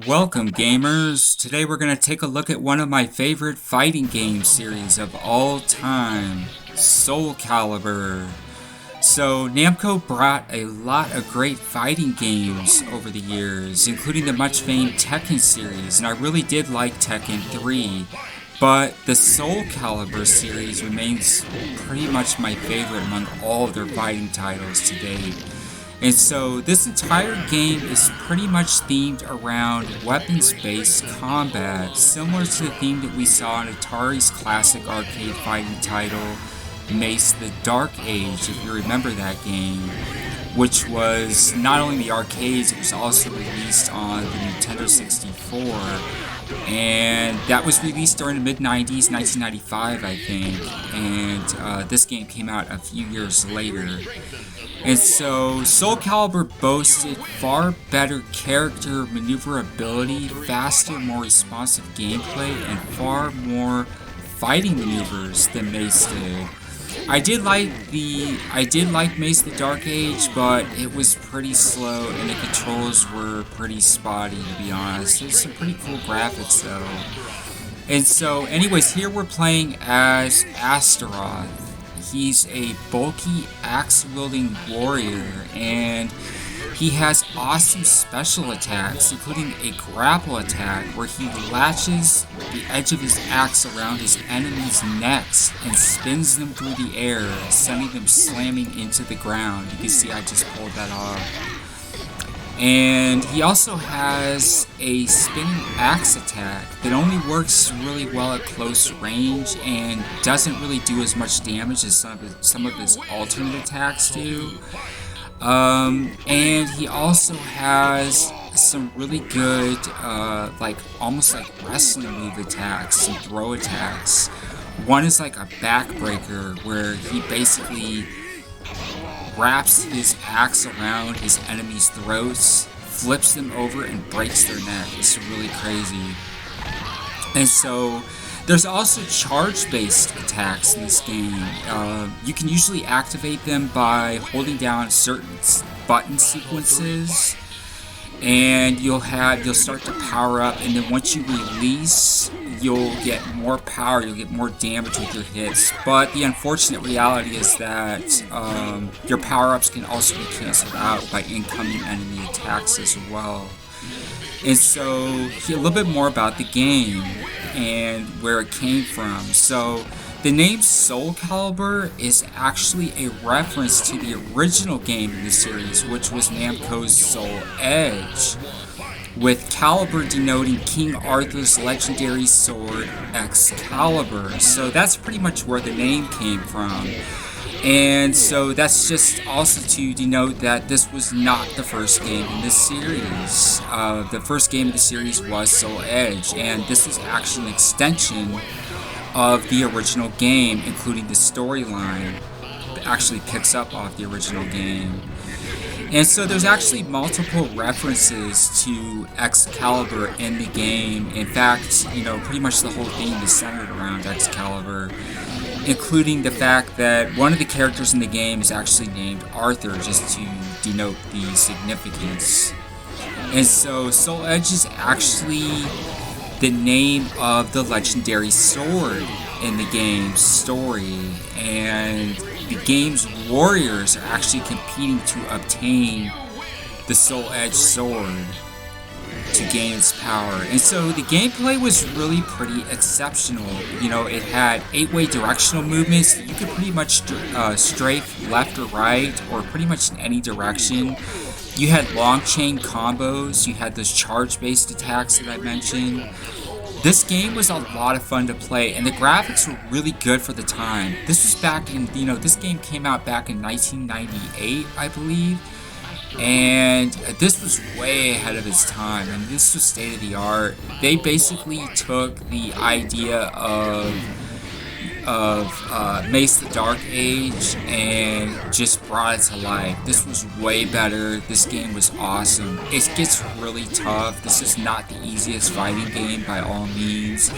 Welcome gamers! Today we're going to take a look at one of my favorite fighting game series of all time, Soul Calibur. So Namco brought a lot of great fighting games over the years, including the much famed Tekken series, and I really did like Tekken 3, but the Soul Calibur series remains pretty much my favorite among all of their fighting titles to date. And so this entire game is pretty much themed around weapons-based combat, similar to the theme that we saw in Atari's classic arcade fighting title, Mace the Dark Age, if you remember that game, which was not only the arcades, it was also released on the Nintendo 64, and that was released during the mid-90s, 1995 I think, and this game came out a few years later. And so, Soul Calibur boasted far better character maneuverability, faster, more responsive gameplay, and far more fighting maneuvers than Mace did. I did like Mace the Dark Age, but it was pretty slow and the controls were pretty spotty, to be honest. There's some pretty cool graphics though. And so, anyways, here we're playing as Astaroth. He's a bulky axe-wielding warrior, and he has awesome special attacks, including a grapple attack where he latches the edge of his axe around his enemies' necks and spins them through the air, sending them slamming into the ground. You can see I just pulled that off. And he also has a spinning axe attack that only works really well at close range and doesn't really do as much damage as some of his alternate attacks do. And he also has some really good, almost like wrestling move attacks and throw attacks. One is like a backbreaker where he basically wraps his axe around his enemies' throats, flips them over, and breaks their neck. It's really crazy. And so, there's also charge-based attacks in this game. You can usually activate them by holding down certain button sequences, and you'll start to power up, and then once you release, you'll get more power, you'll get more damage with your hits. But the unfortunate reality is that your power-ups can also be cancelled out by incoming enemy attacks as well. And so, a little bit more about the game and where it came from. So, the name Soul Calibur is actually a reference to the original game in the series, which was Namco's Soul Edge, with Calibur denoting King Arthur's legendary sword, Excalibur. So that's pretty much where the name came from. And so that's just also to denote that this was not the first game in this series. The first game in the series was Soul Edge, and this was actually an extension of the original game, including the storyline that actually picks up off the original game. And so there's actually multiple references to Excalibur in the game. In fact, pretty much the whole theme is centered around Excalibur, including the fact that one of the characters in the game is actually named Arthur, just to denote the significance. And so Soul Edge is actually the name of the legendary sword in the game's story, and the game's warriors are actually competing to obtain the Soul Edge sword to gain its power. And so the gameplay was really pretty exceptional. It had 8-way directional movements that you could pretty much strafe left or right, or pretty much in any direction. You had long chain combos, you had those charge-based attacks that I mentioned. This game was a lot of fun to play, and the graphics were really good for the time. This was back in, this game came out back in 1998, I believe, and this was way ahead of its time, and this was state of the art. They basically took the idea of Mace the Dark Age and just brought it to life. This was way better. This game was awesome. It gets really tough. This is not the easiest fighting game by all means.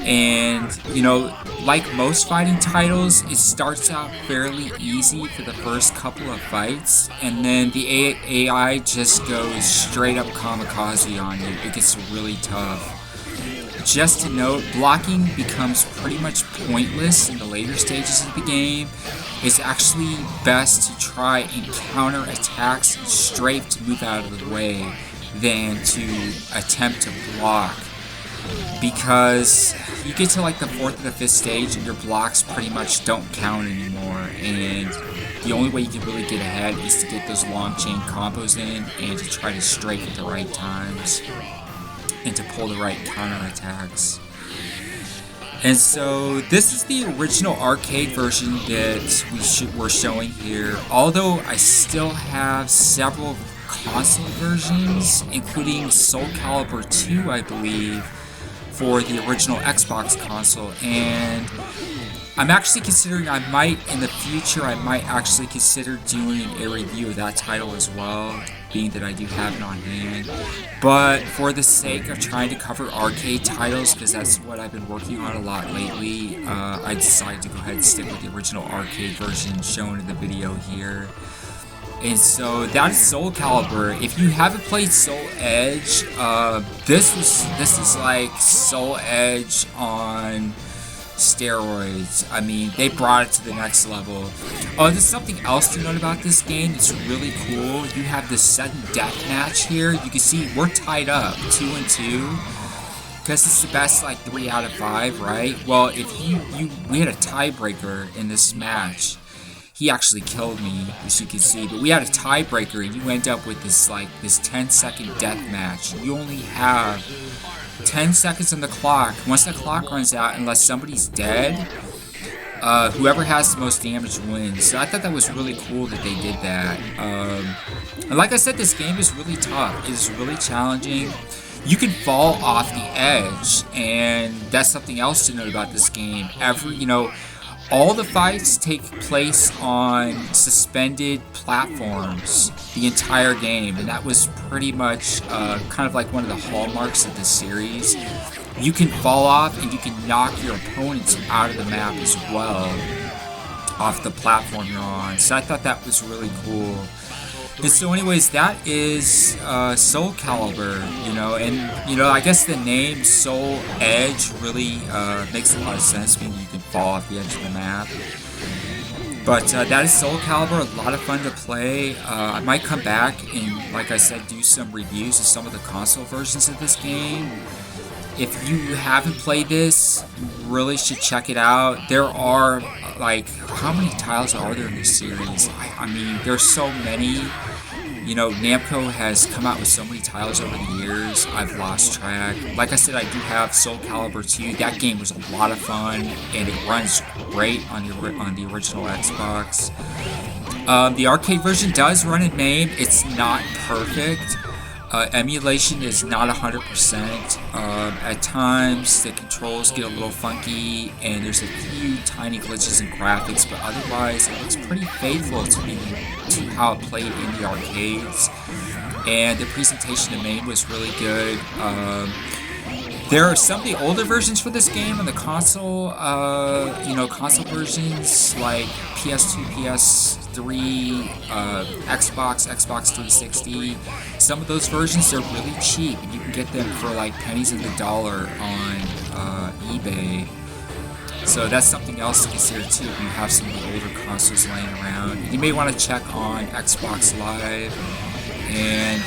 And, you know, like most fighting titles, it starts out fairly easy for the first couple of fights, and then the AI just goes straight up kamikaze on you. It gets really tough. Just to note, blocking becomes pretty much pointless in the later stages of the game. It's actually best to try and counter attacks and strafe to move out of the way than to attempt to block, because you get to like the 4th or the 5th stage and your blocks pretty much don't count anymore, and the only way you can really get ahead is to get those long chain combos in and to try to strafe at the right times and to pull the right counter attacks. And so this is the original arcade version that we're showing here, although I still have several console versions, including Soul Calibur 2, I believe, for the original Xbox console. And I'm actually considering in the future, I might actually consider doing a review of that title as well, being that I do have it on hand. But for the sake of trying to cover arcade titles, because that's what I've been working on a lot lately, I decided to go ahead and stick with the original arcade version shown in the video here. And so that is Soul Calibur. If you haven't played Soul Edge, this is like Soul Edge on steroids. I mean, they brought it to the next level. Oh, there's something else to note about this game. It's really cool. You have this sudden death match here. You can see we're tied up 2-2 because it's the best like 3 out of 5, right? Well, if we had a tiebreaker in this match. He actually killed me, as you can see, but we had a tiebreaker, and you end up with this 10-second death match. You only have 10 seconds on the clock. Once the clock runs out, unless somebody's dead, whoever has the most damage wins. So I thought that was really cool that they did that. And like I said, this game is really tough. It is really challenging. You can fall off the edge, and that's something else to note about this game. All the fights take place on suspended platforms the entire game, and that was pretty much kind of like one of the hallmarks of the series. You can fall off and you can knock your opponents out of the map as well, off the platform you're on. So I thought that was really cool. And so anyways, that is Soul Calibur, and I guess the name Soul Edge really makes a lot of sense, meaning you can fall off the edge of the map. But that is Soul Calibur, a lot of fun to play. I might come back and, like I said, do some reviews of some of the console versions of this game. If you haven't played this, you really should check it out. There are, how many titles are there in this series? I mean, there's so many. Namco has come out with so many titles over the years, I've lost track. Like I said, I do have Soul Calibur 2. That game was a lot of fun, and it runs great on the original Xbox. The arcade version does run in MAME. It's not perfect. Emulation is not 100%. At times, the controls get a little funky, and there's a few tiny glitches in graphics, but otherwise, it looks pretty faithful to how it played in the arcades. And the presentation in MAME was really good. There are some of the older versions for this game on the console, console versions like PS2, PS3, Xbox 360. Some of those versions are really cheap, and you can get them for like pennies on the dollar on eBay. So that's something else to consider too if you have some of the older consoles laying around. You may want to check on Xbox Live and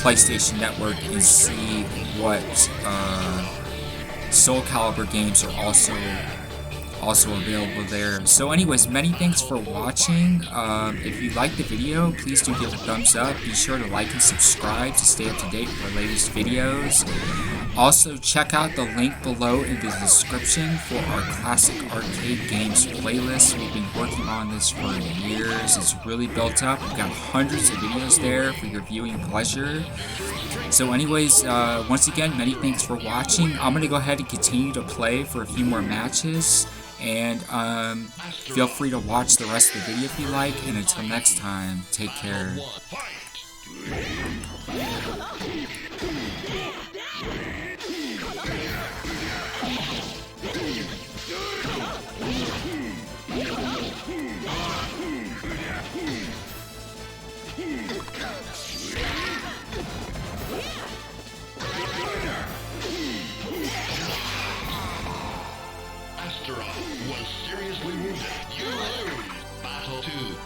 PlayStation Network and see what Soul Calibur games are also available there. So anyways, many thanks for watching. If you liked the video, please do give a thumbs up. Be sure to like and subscribe to stay up to date with our latest videos. Also, check out the link below in the description for our classic arcade games playlist. We've been working on this for years. It's really built up. We've got hundreds of videos there for your viewing pleasure. So anyways, once again, many thanks for watching. I'm going to go ahead and continue to play for a few more matches. And feel free to watch the rest of the video if you like. And until next time, take care.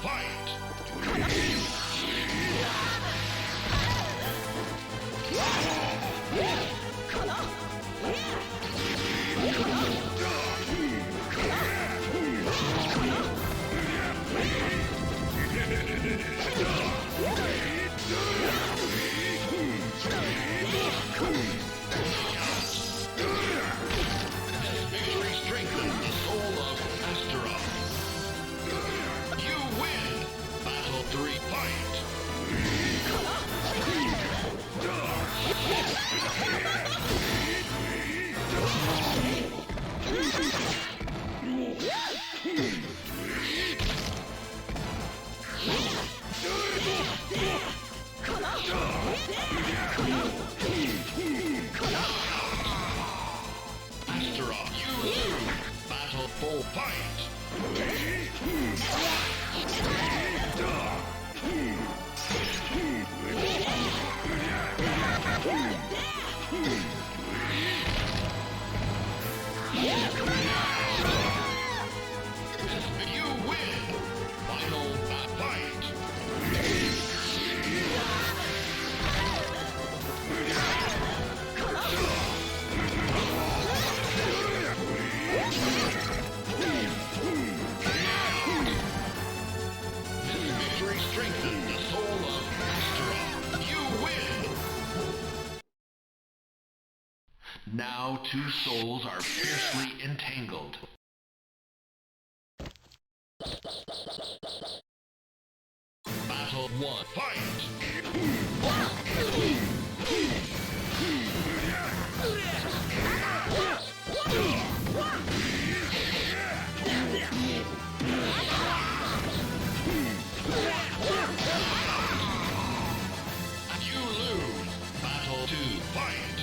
fight! Victory strengthens the soul of Astaroth. You win! Battle 3 fight! Astaroth, you lose! Battle 4 fight! You win! Final fight! This victory strengthens the soul of Astaroth. You win! Now two souls are fiercely entangled. Battle 1 fight! You lose! Battle 2 fight!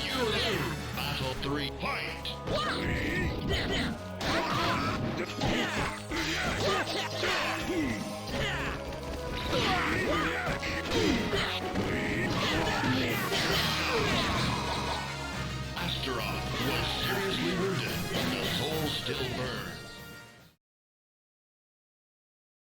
You lose! Battle 3 fight! Astaroth was seriously wounded, but the soul still burns.